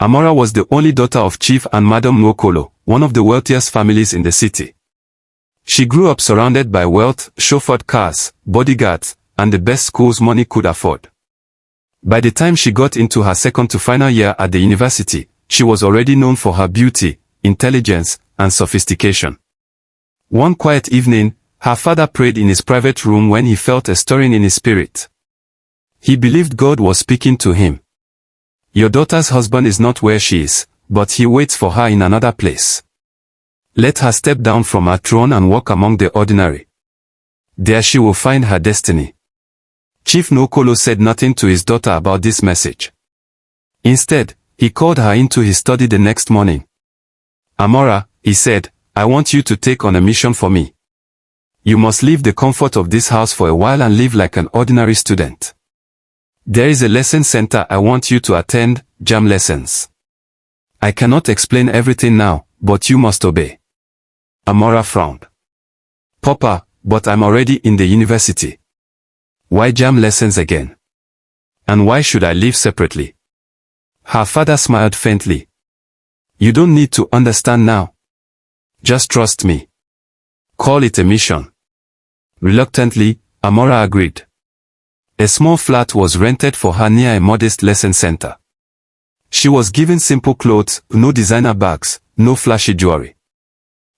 Amora was the only daughter of Chief and Madam Nwokolo, one of the wealthiest families in the city. She grew up surrounded by wealth, chauffeured cars, bodyguards, and the best schools money could afford. By the time she got into her second to final year at the university, she was already known for her beauty, intelligence, and sophistication. One quiet evening, her father prayed in his private room when he felt a stirring in his spirit. He believed God was speaking to him. Your daughter's husband is not where she is, but he waits for her in another place. Let her step down from her throne and walk among the ordinary. There she will find her destiny. Chief Nwokolo said nothing to his daughter about this message. Instead, he called her into his study the next morning. Amora, he said, I want you to take on a mission for me. You must leave the comfort of this house for a while and live like an ordinary student. There is a lesson center I want you to attend, jam lessons. I cannot explain everything now, but you must obey. Amora frowned. Papa, but I'm already in the university. Why jam lessons again? And why should I live separately? Her father smiled faintly. You don't need to understand now. Just trust me. Call it a mission. Reluctantly, Amora agreed. A small flat was rented for her near a modest lesson center. She was given simple clothes, no designer bags, no flashy jewelry.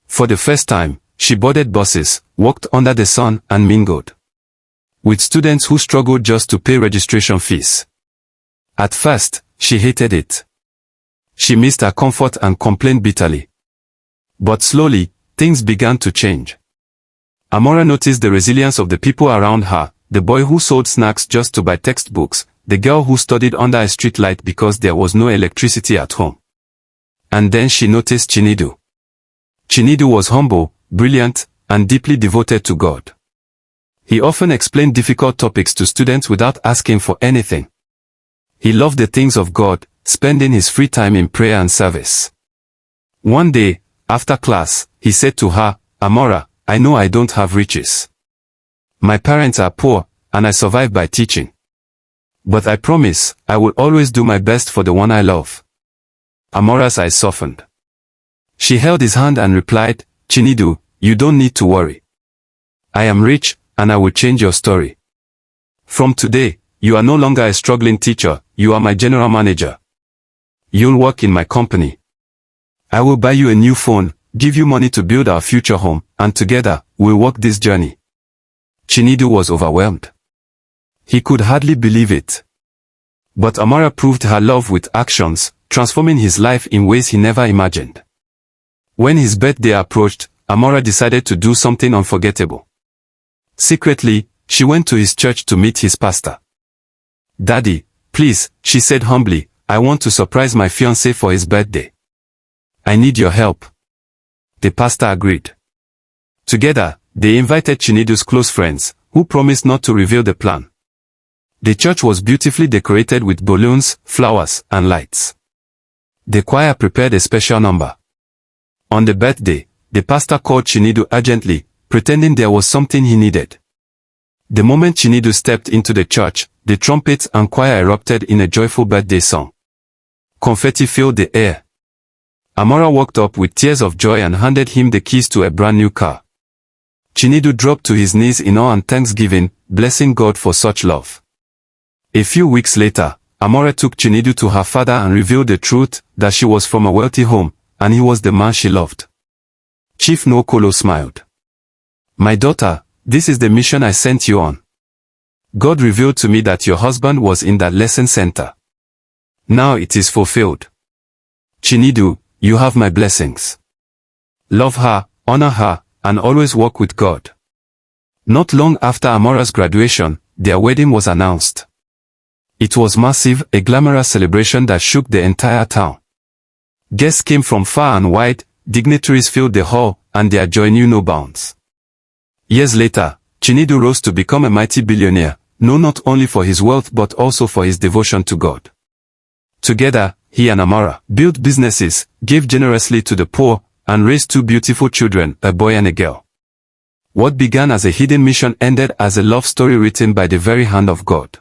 For the first time, she boarded buses, walked under the sun, and mingled with students who struggled just to pay registration fees. At first, she hated it. She missed her comfort and complained bitterly. But slowly, things began to change. Amora noticed the resilience of the people around her, the boy who sold snacks just to buy textbooks, the girl who studied under a streetlight because there was no electricity at home. And then she noticed Chinedu. Chinedu was humble, brilliant, and deeply devoted to God. He often explained difficult topics to students without asking for anything. He loved the things of God, spending his free time in prayer and service. One day, after class, he said to her, Amora, I know I don't have riches. My parents are poor, and I survive by teaching. But I promise, I will always do my best for the one I love. Amora's eyes softened. She held his hand and replied, Chinedu, you don't need to worry. I am rich, and I will change your story. From today, you are no longer a struggling teacher, you are my general manager. You'll work in my company. I will buy you a new phone, give you money to build our future home, and together, we'll walk this journey. Chinedu was overwhelmed. He could hardly believe it. But Amora proved her love with actions, transforming his life in ways he never imagined. When his birthday approached, Amora decided to do something unforgettable. Secretly, she went to his church to meet his pastor. Daddy, please, she said humbly, I want to surprise my fiancé for his birthday. I need your help. The pastor agreed. Together, they invited Chinedu's close friends, who promised not to reveal the plan. The church was beautifully decorated with balloons, flowers, and lights. The choir prepared a special number. On the birthday, the pastor called Chinedu urgently, pretending there was something he needed. The moment Chinedu stepped into the church, the trumpets and choir erupted in a joyful birthday song. Confetti filled the air. Amora walked up with tears of joy and handed him the keys to a brand new car. Chinedu dropped to his knees in awe and thanksgiving, blessing God for such love. A few weeks later, Amora took Chinedu to her father and revealed the truth, that she was from a wealthy home, and he was the man she loved. Chief Nwokolo smiled. My daughter, this is the mission I sent you on. God revealed to me that your husband was in that lesson center. Now it is fulfilled. Chinedu, you have my blessings. Love her, honor her, and always walk with God. Not long after Amora's graduation, their wedding was announced. It was massive, a glamorous celebration that shook the entire town. Guests came from far and wide, dignitaries filled the hall, and their joy knew no bounds. Years later, Chinedu rose to become a mighty billionaire, known not only for his wealth but also for his devotion to God. Together, he and Amora built businesses, gave generously to the poor, and raised two beautiful children, a boy and a girl. What began as a hidden mission ended as a love story written by the very hand of God.